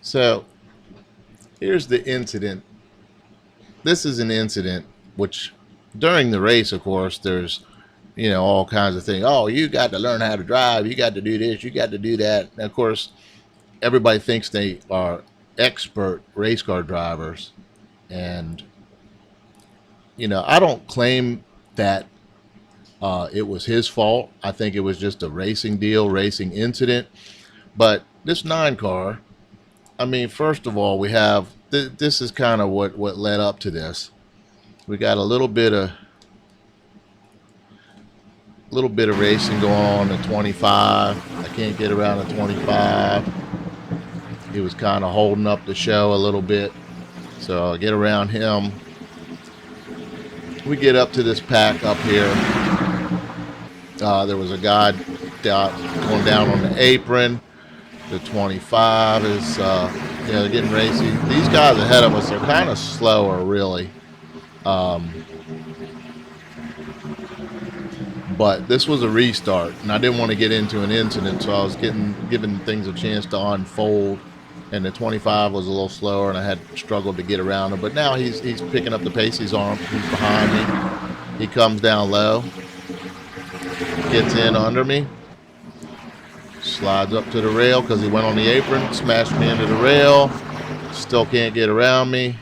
So here's the incident. This is an incident which during the race, of course, there's all kinds of things. Oh, you got to learn how to drive. You got to do this. You got to do that. And of course, everybody thinks they are expert race car drivers. And, I don't claim that it was his fault. I think it was just a racing deal, racing incident. But this nine car, I mean, first of all, we have this is kind of what led up to this. We got a little bit of racing going on at 25. I can't get around at 25. He was kind of holding up the show a little bit, so I get around him. We get up to this pack up here. There was a guy going down on the apron. The 25 is, they're getting racy. These guys ahead of us are kind of slower, really. But this was a restart, and I didn't want to get into an incident, so I was giving things a chance to unfold. And the 25 was a little slower, and I had struggled to get around him. But now he's picking up the pace. He's behind me. He comes down low, gets in under me, slides up to the rail because he went on the apron, smashed me into the rail. Still can't get around me.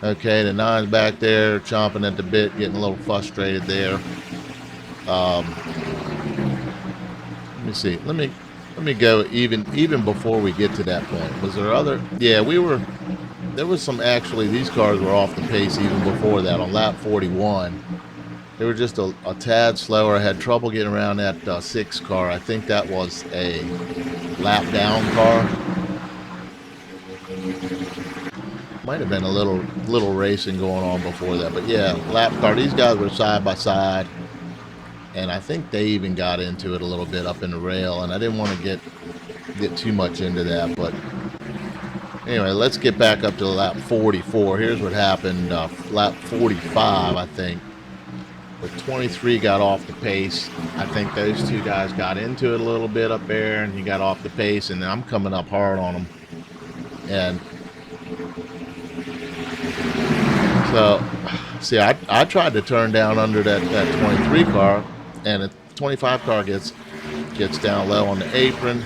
Okay, the nine's back there, chomping at the bit, getting a little frustrated there. Let me see. Let me go even before we get to that point. Was there other? Yeah, there was some, actually, these cars were off the pace even before that. On lap 41, they were just a tad slower. I had trouble getting around that 6 car. I think that was a lap down car. Might have been a little racing going on before that, but yeah, lap car. These guys were side by side. And I think they even got into it a little bit up in the rail, and I didn't want to get too much into that. But anyway, let's get back up to lap 44. Here's what happened. Lap 45, I think. The 23 got off the pace. I think those two guys got into it a little bit up there, and he got off the pace, and I'm coming up hard on him. And so, see, I tried to turn down under that 23 car. And a 25 car gets down low on the apron.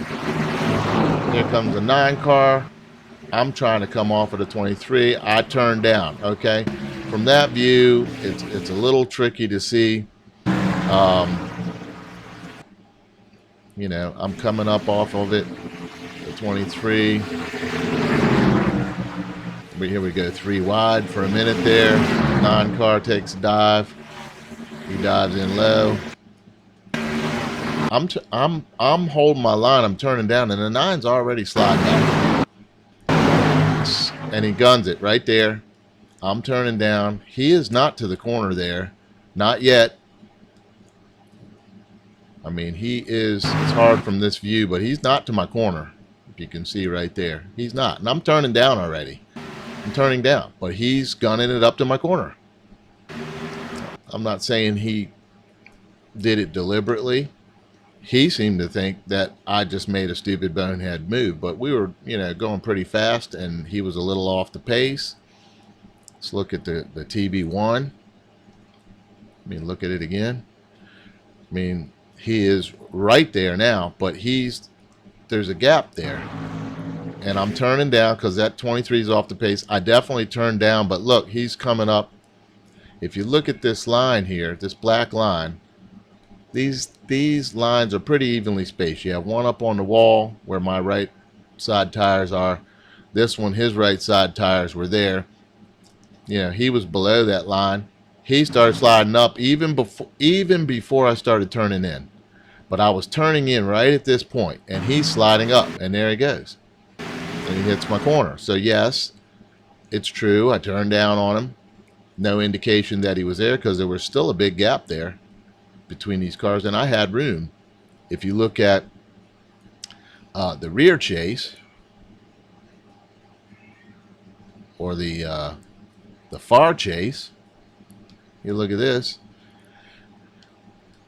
Here comes the 9 car. I'm trying to come off of the 23. I turn down. Okay, from that view, it's a little tricky to see. I'm coming up off of it. The 23. Here we go, 3 wide for a minute there. 9 car takes a dive. He dives in low. I'm holding my line. I'm turning down, and the 9's already sliding out, and he guns it right there. I'm turning down. He is not to the corner there, not yet. I mean, he is. It's hard from this view, but he's not to my corner. If you can see right there, he's not, and I'm turning down already. I'm turning down, but he's gunning it up to my corner. I'm not saying he did it deliberately. He seemed to think that I just made a stupid bonehead move, but we were, going pretty fast, and he was a little off the pace. Let's look at the TB1. I mean, look at it again. I mean, he is right there now, but there's a gap there. And I'm turning down because that 23 is off the pace. I definitely turned down, but look, he's coming up. If you look at this line here, this black line, these lines are pretty evenly spaced. You have one up on the wall where my right side tires are. This one, his right side tires were there. He was below that line. He started sliding up even before I started turning in. But I was turning in right at this point, and he's sliding up, and there he goes. And he hits my corner. So yes, it's true. I turned down on him. No indication that he was there because there was still a big gap there between these cars, and I had room. If you look at the rear chase or the far chase, you look at this.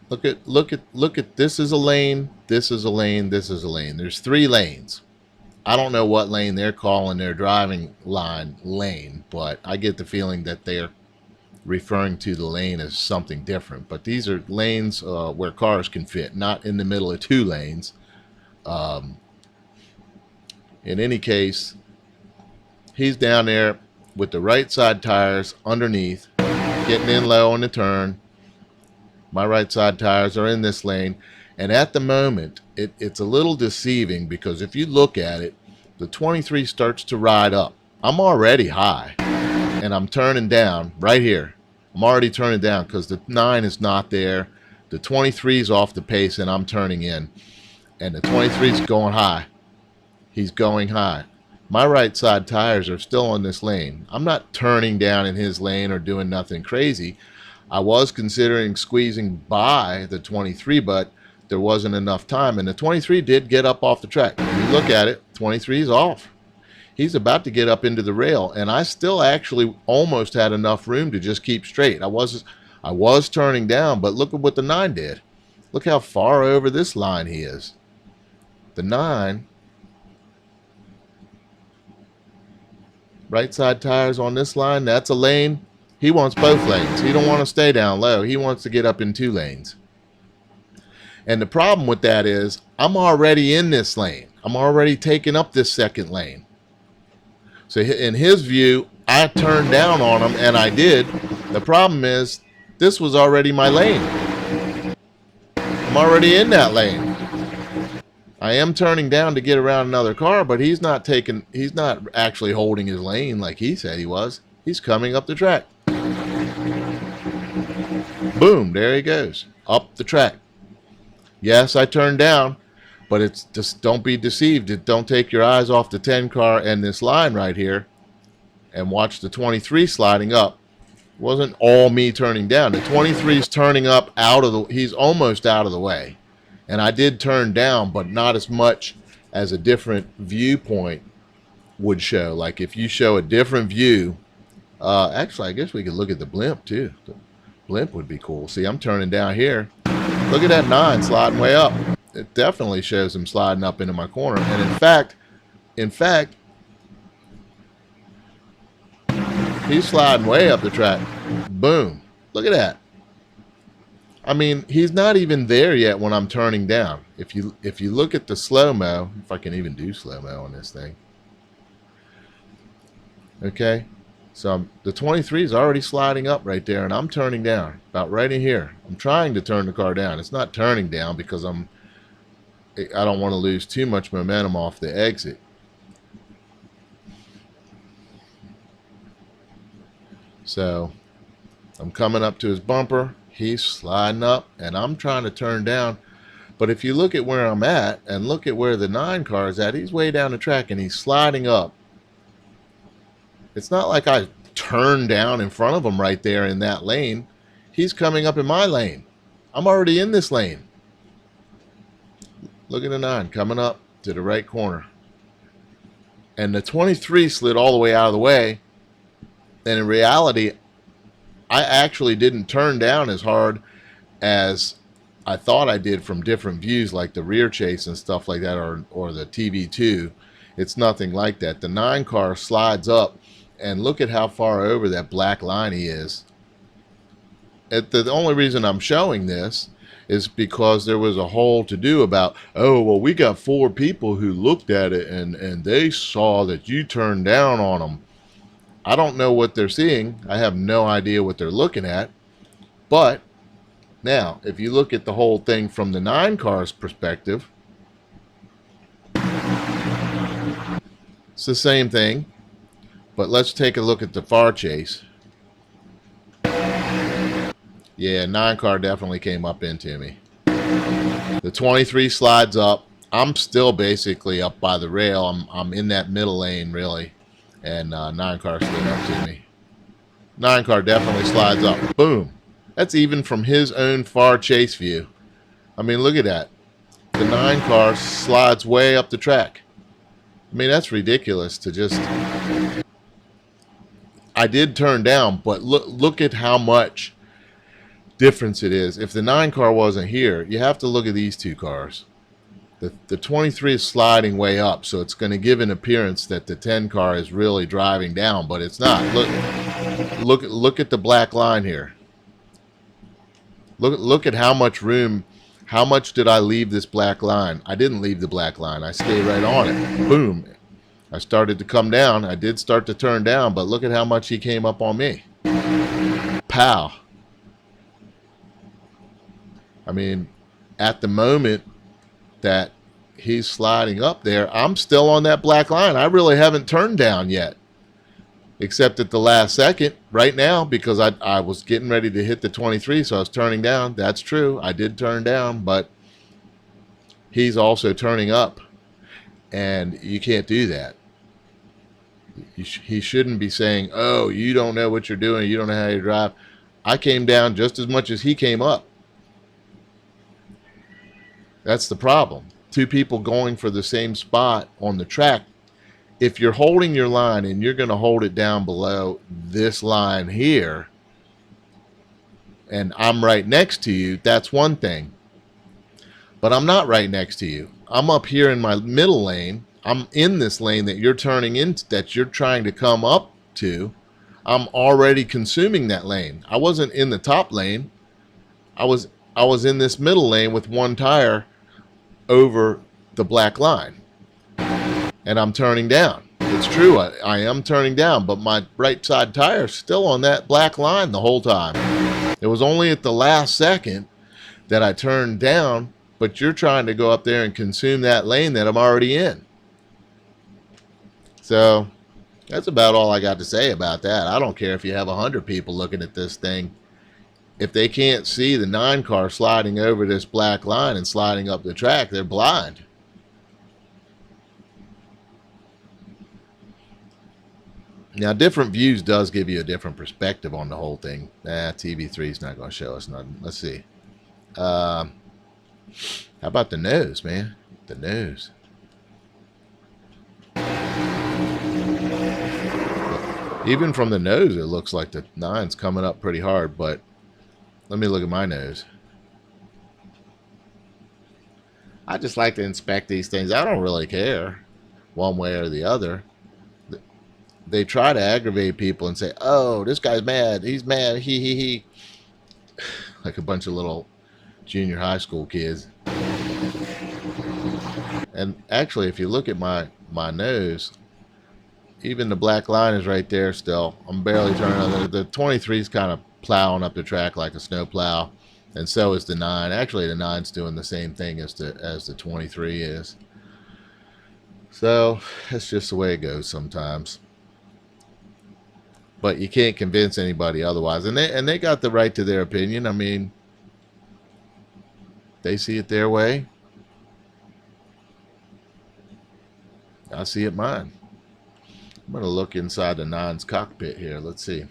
Look at this is a lane, this is a lane, this is a lane. There's 3 lanes. I don't know what lane they're calling their driving line lane, but I get the feeling that they're referring to the lane as something different. But these are lanes where cars can fit, not in the middle of two lanes. In any case, he's down there with the right side tires underneath, getting in low on the turn. My right side tires are in this lane. And at the moment, it's a little deceiving because if you look at it, the 23 starts to ride up. I'm already high, and I'm turning down right here. I'm already turning down because the 9 is not there. The 23 is off the pace, and I'm turning in. And the 23 is going high. He's going high. My right side tires are still in this lane. I'm not turning down in his lane or doing nothing crazy. I was considering squeezing by the 23, but there wasn't enough time, and the 23 did get up off the track. If you look at it, 23 is off. He's about to get up into the rail, and I still actually almost had enough room to just keep straight. I was turning down, but look at what the 9 did. Look how far over this line he is. The 9, right side tires on this line, that's a lane. He wants both lanes. He don't want to stay down low. He wants to get up in 2 lanes. And the problem with that is I'm already in this lane. I'm already taking up this second lane. So in his view, I turned down on him, and I did. The problem is this was already my lane. I'm already in that lane. I am turning down to get around another car, but he's not actually holding his lane like he said he was. He's coming up the track. Boom, there he goes, up the track. Yes, I turned down, but it's just don't be deceived. Don't take your eyes off the 10 car and this line right here and watch the 23 sliding up. It wasn't all me turning down. The 23 is turning up he's almost out of the way. And I did turn down, but not as much as a different viewpoint would show. Like if you show a different view, actually, I guess we could look at the blimp too. The blimp would be cool. See, I'm turning down here. Look at that 9 sliding way up. It definitely shows him sliding up into my corner. And in fact, he's sliding way up the track. Boom. Look at that. I mean, he's not even there yet when I'm turning down. If you look at the slow-mo, if I can even do slow-mo on this thing. Okay. So the 23 is already sliding up right there, and I'm turning down about right in here. I'm trying to turn the car down. It's not turning down because I don't want to lose too much momentum off the exit. So I'm coming up to his bumper. He's sliding up, and I'm trying to turn down. But if you look at where I'm at and look at where the 9 car is at, he's way down the track, and he's sliding up. It's not like I turned down in front of him right there in that lane. He's coming up in my lane. I'm already in this lane. Look at the 9 coming up to the right corner. And the 23 slid all the way out of the way. And in reality, I actually didn't turn down as hard as I thought I did from different views, like the rear chase and stuff like that, or the TV2. It's nothing like that. The 9 car slides up. And look at how far over that black line he is. The only reason I'm showing this is because there was a whole to-do about, oh, well, we got 4 people who looked at it and they saw that you turned down on them. I don't know what they're seeing. I have no idea what they're looking at. But now, if you look at the whole thing from the 9 car's perspective, it's the same thing. But let's take a look at the far chase. Yeah, 9 car definitely came up into me. The 23 slides up. I'm still basically up by the rail. I'm in that middle lane, really. And 9 car slid up to me. 9 car definitely slides up. Boom. That's even from his own far chase view. I mean, look at that. The 9 car slides way up the track. I mean, that's ridiculous to just... I did turn down, but look at how much difference it is. If the 9 car wasn't here, you have to look at these 2 cars. The 23 is sliding way up, so it's going to give an appearance that the 10 car is really driving down, but it's not. Look at the black line here. Look at how much room, how much did I leave this black line? I didn't leave the black line. I stayed right on it. Boom. I started to come down. I did start to turn down, but look at how much he came up on me. Pow. I mean, at the moment that he's sliding up there, I'm still on that black line. I really haven't turned down yet, except at the last second right now, because I was getting ready to hit the 23, so I was turning down. That's true. I did turn down, but he's also turning up, and you can't do that. He shouldn't be saying, oh, you don't know what you're doing, you don't know how to drive. I came down just as much as he came up. That's the problem. Two people going for the same spot on the track. If you're holding your line and you're going to hold it down below this line here, and I'm right next to you, that's one thing. But I'm not right next to you. I'm up here in my middle lane. I'm in this lane that you're turning into, that you're trying to come up to. I'm already consuming that lane. I wasn't in the top lane. I was in this middle lane with one tire over the black line, and I'm turning down. It's true, I am turning down, but my right side tire is still on that black line the whole time. It was only at the last second that I turned down, but you're trying to go up there and consume that lane that I'm already in. So that's about all I got to say about that. I don't care if you have 100 people looking at this thing. If they can't see the 9 car sliding over this black line and sliding up the track, they're blind. Now, different views does give you a different perspective on the whole thing. TV3 is not going to show us nothing. Let's see. How about the nose, man? The nose. Even from the nose, it looks like the 9's coming up pretty hard, but let me look at my nose. I just like to inspect these things. I don't really care one way or the other. They try to aggravate people and say, oh, this guy's mad. He's mad. He. Like a bunch of little junior high school kids. And actually, if you look at my nose, even the black line is right there still. I'm barely turning. The 23 is kind of plowing up the track like a snow plow, and so is the 9. Actually, the 9's doing the same thing as the 23 is. So that's just the way it goes sometimes. But you can't convince anybody otherwise, and they got the right to their opinion. I mean, they see it their way. I see it mine. I'm going to look inside the 9's cockpit here. Let's see.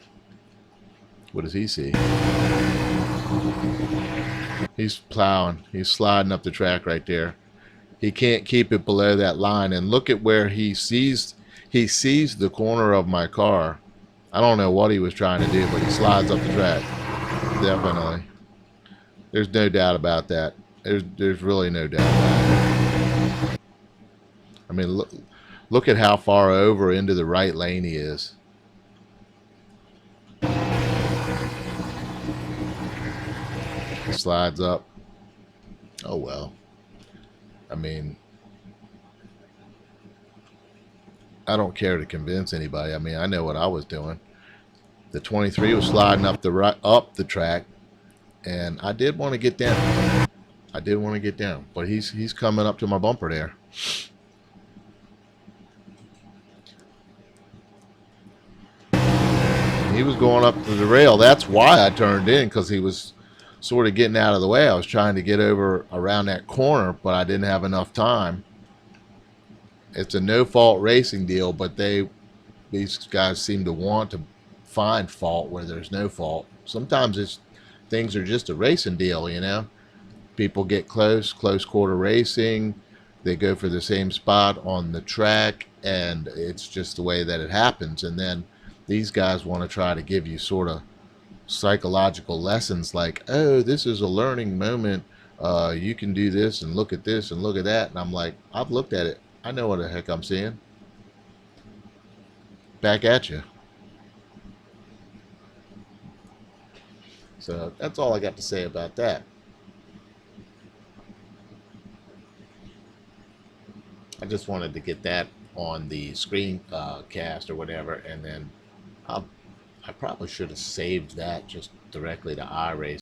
What does he see? He's plowing. He's sliding up the track right there. He can't keep it below that line. And look at where he sees the corner of my car. I don't know what he was trying to do, but he slides up the track. Definitely. There's no doubt about that. There's really no doubt about it. I mean, look at how far over into the right lane he is. He slides up. Oh, well. I mean, I don't care to convince anybody. I mean, I know what I was doing. The 23 was sliding up the track, and I did want to get down. But he's coming up to my bumper there. He was going up to the rail. That's why I turned in, because he was sort of getting out of the way. I was trying to get over around that corner, but I didn't have enough time. It's a no-fault racing deal, but these guys seem to want to find fault where there's no fault. Sometimes things are just a racing deal, you know. People get close quarter racing. They go for the same spot on the track, and it's just the way that it happens. And then these guys want to try to give you sort of psychological lessons like, oh, this is a learning moment. You can do this and look at this and look at that. And I'm like, I've looked at it. I know what the heck I'm seeing. Back at you. So that's all I got to say about that. I just wanted to get that on the screen cast or whatever, and then I probably should have saved that just directly to iRacing.